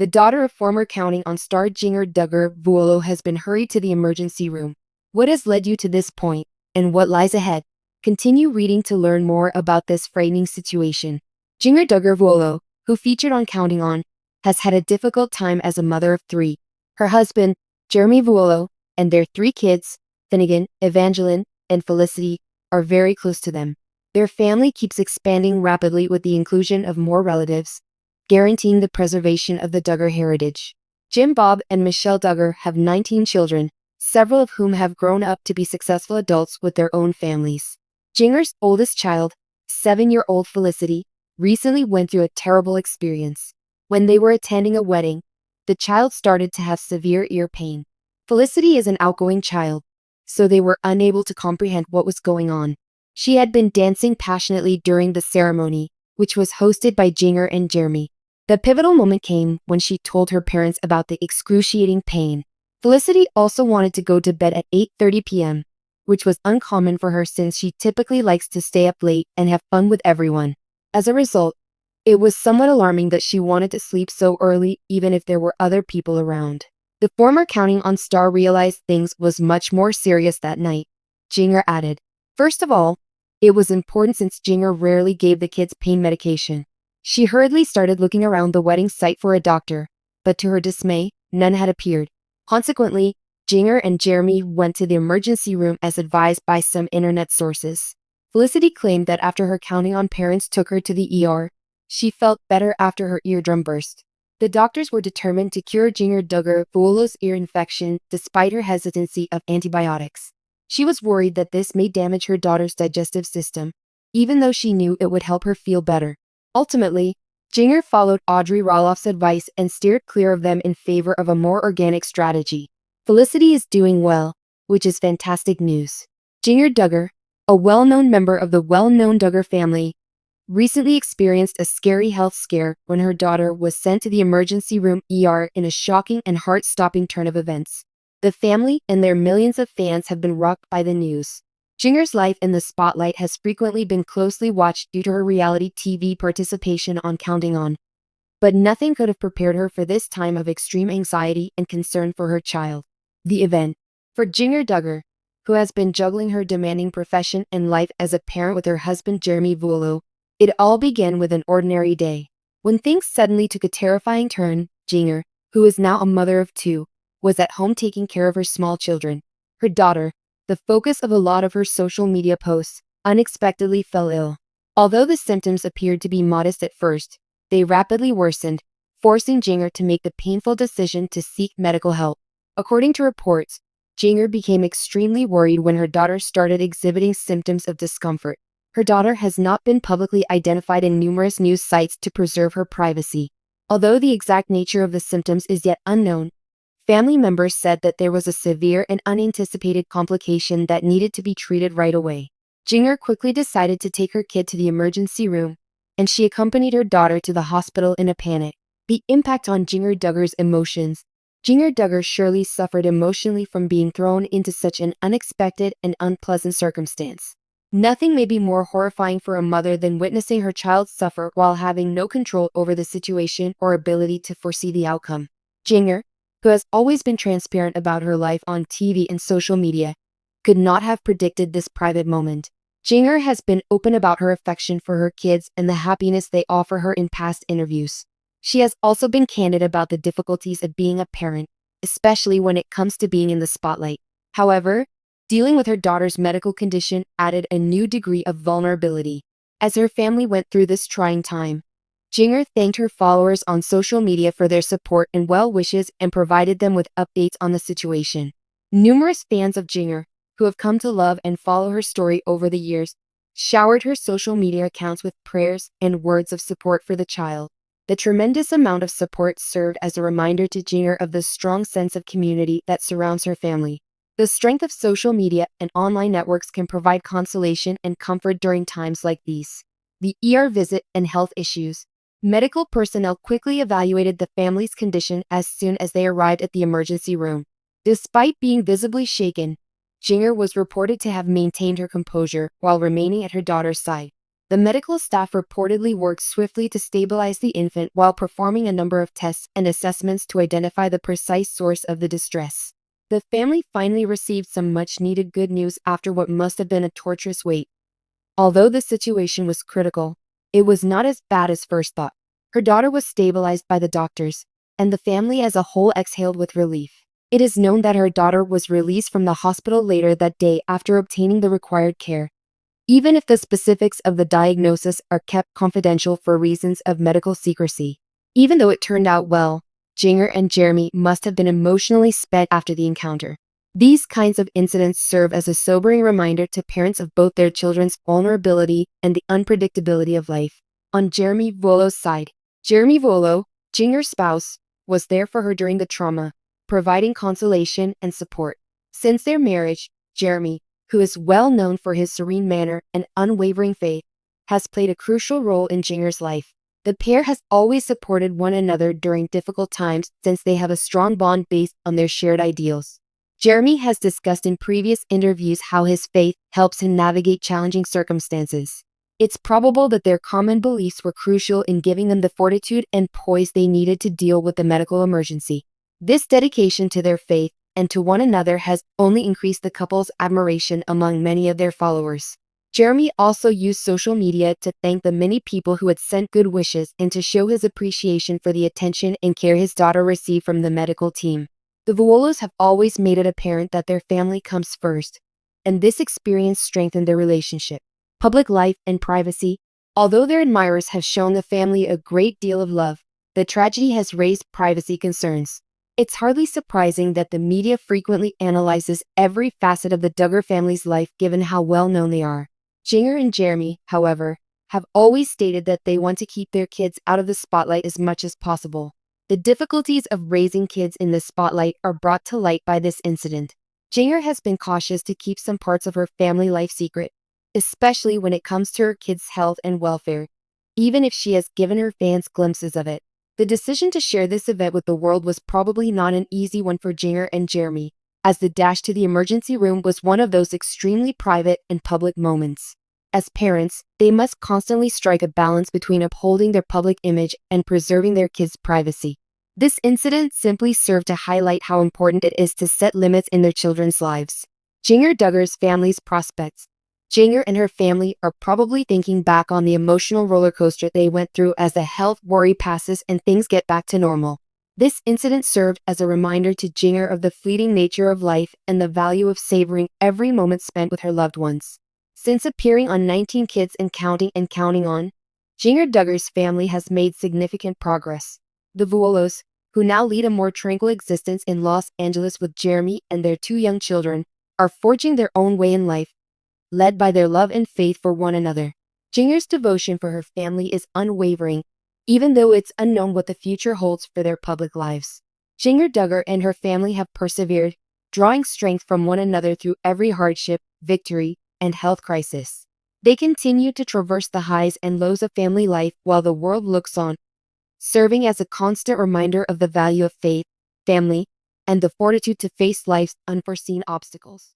the daughter of former Counting On star Jinger Duggar, Vuolo, has been hurried to the emergency room. What has led you to this point, and what lies ahead? Continue reading to learn more about this frightening situation. Jinger Duggar Vuolo, who featured on Counting On, has had a difficult time as a mother of three. Her husband, Jeremy Vuolo, and their three kids, Finnegan, Evangeline, and Felicity, are very close to them. Their family keeps expanding rapidly with the inclusion of more relatives, guaranteeing the preservation of the Duggar heritage. Jim, Bob, and Michelle Duggar have 19 children, several of whom have grown up to be successful adults with their own families. Jinger's oldest child, 7-year-old Felicity, recently went through a terrible experience. When they were attending a wedding, the child started to have severe ear pain. Felicity is an outgoing child, so they were unable to comprehend what was going on. She had been dancing passionately during the ceremony, which was hosted by Jinger and Jeremy. The pivotal moment came when she told her parents about the excruciating pain. Felicity also wanted to go to bed at 8:30 p.m., which was uncommon for her since she typically likes to stay up late and have fun with everyone. As a result, it was somewhat alarming that she wanted to sleep so early even if there were other people around. The former Counting On star realized things was much more serious that night. Jinger added, "First of all, it was important since Jinger rarely gave the kids pain medication." She hurriedly started looking around the wedding site for a doctor, but to her dismay, none had appeared. Consequently, Jinger and Jeremy went to the emergency room as advised by some internet sources. Felicity claimed that after her Counting On parents took her to the ER, she felt better after her eardrum burst. The doctors were determined to cure Jinger Duggar Vuolo's ear infection despite her hesitancy of antibiotics. She was worried that this may damage her daughter's digestive system, even though she knew it would help her feel better. Ultimately, Jinger followed Audrey Roloff's advice and steered clear of them in favor of a more organic strategy. Felicity is doing well, which is fantastic news. Jinger Duggar, a well-known member of the well-known Duggar family, recently experienced a scary health scare when her daughter was sent to the emergency room ER in a shocking and heart-stopping turn of events. The family and their millions of fans have been rocked by the news. Jinger's life in the spotlight has frequently been closely watched due to her reality TV participation on Counting On. But nothing could have prepared her for this time of extreme anxiety and concern for her child. The event. For Jinger Duggar, who has been juggling her demanding profession and life as a parent with her husband Jeremy Vuolo, it all began with an ordinary day. When things suddenly took a terrifying turn, Jinger, who is now a mother of two, was at home taking care of her small children. Her daughter, the focus of a lot of her social media posts, unexpectedly fell ill. Although the symptoms appeared to be modest at first, they rapidly worsened, forcing Jinger to make the painful decision to seek medical help. According to reports, Jinger became extremely worried when her daughter started exhibiting symptoms of discomfort. Her daughter has not been publicly identified in numerous news sites to preserve her privacy. Although the exact nature of the symptoms is yet unknown, family members said that there was a severe and unanticipated complication that needed to be treated right away. Jinger quickly decided to take her kid to the emergency room, and she accompanied her daughter to the hospital in a panic. The impact on Jinger Duggar's emotions. Jinger Duggar surely suffered emotionally from being thrown into such an unexpected and unpleasant circumstance. Nothing may be more horrifying for a mother than witnessing her child suffer while having no control over the situation or ability to foresee the outcome. Jinger, who has always been transparent about her life on TV and social media, could not have predicted this private moment. Jinger has been open about her affection for her kids and the happiness they offer her in past interviews. She has also been candid about the difficulties of being a parent, especially when it comes to being in the spotlight. However, dealing with her daughter's medical condition added a new degree of vulnerability. As her family went through this trying time, Jinger thanked her followers on social media for their support and well wishes and provided them with updates on the situation. Numerous fans of Jinger, who have come to love and follow her story over the years, showered her social media accounts with prayers and words of support for the child. The tremendous amount of support served as a reminder to Jinger of the strong sense of community that surrounds her family. The strength of social media and online networks can provide consolation and comfort during times like these. The ER visit and health issues. Medical personnel quickly evaluated the family's condition as soon as they arrived at the emergency room. Despite being visibly shaken, Jinger was reported to have maintained her composure while remaining at her daughter's side. The medical staff reportedly worked swiftly to stabilize the infant while performing a number of tests and assessments to identify the precise source of the distress. The family finally received some much-needed good news after what must have been a torturous wait. Although the situation was critical, it was not as bad as first thought. Her daughter was stabilized by the doctors, and the family as a whole exhaled with relief. It is known that her daughter was released from the hospital later that day after obtaining the required care. Even if the specifics of the diagnosis are kept confidential for reasons of medical secrecy. Even though it turned out well, Jinger and Jeremy must have been emotionally spent after the encounter. These kinds of incidents serve as a sobering reminder to parents of both their children's vulnerability and the unpredictability of life. On Jeremy Vuolo's side, Jeremy Vuolo, Jinger's spouse, was there for her during the trauma, providing consolation and support. Since their marriage, Jeremy, who is well known for his serene manner and unwavering faith, has played a crucial role in Jinger's life. The pair has always supported one another during difficult times since they have a strong bond based on their shared ideals. Jeremy has discussed in previous interviews how his faith helps him navigate challenging circumstances. It's probable that their common beliefs were crucial in giving them the fortitude and poise they needed to deal with the medical emergency. This dedication to their faith and to one another has only increased the couple's admiration among many of their followers. Jeremy also used social media to thank the many people who had sent good wishes and to show his appreciation for the attention and care his daughter received from the medical team. The Vuolos have always made it apparent that their family comes first, and this experience strengthened their relationship. Public life and privacy. Although their admirers have shown the family a great deal of love, the tragedy has raised privacy concerns. It's hardly surprising that the media frequently analyzes every facet of the Duggar family's life given how well known they are. Jinger and Jeremy, however, have always stated that they want to keep their kids out of the spotlight as much as possible. The difficulties of raising kids in the spotlight are brought to light by this incident. Jinger has been cautious to keep some parts of her family life secret, especially when it comes to her kids' health and welfare, even if she has given her fans glimpses of it. The decision to share this event with the world was probably not an easy one for Jinger and Jeremy, as the dash to the emergency room was one of those extremely private and public moments. As parents, they must constantly strike a balance between upholding their public image and preserving their kids' privacy. This incident simply served to highlight how important it is to set limits in their children's lives. Jinger Duggar's family's prospects. Jinger and her family are probably thinking back on the emotional roller coaster they went through as the health worry passes and things get back to normal. This incident served as a reminder to Jinger of the fleeting nature of life and the value of savoring every moment spent with her loved ones. Since appearing on 19 Kids and Counting On, Jinger Duggar's family has made significant progress. The Vuolos, who now lead a more tranquil existence in Los Angeles with Jeremy and their 2 young children, are forging their own way in life, led by their love and faith for one another. Jinger's devotion for her family is unwavering, even though it's unknown what the future holds for their public lives. Jinger Duggar and her family have persevered, drawing strength from one another through every hardship, victory, and health crisis. They continue to traverse the highs and lows of family life while the world looks on, serving as a constant reminder of the value of faith, family, and the fortitude to face life's unforeseen obstacles.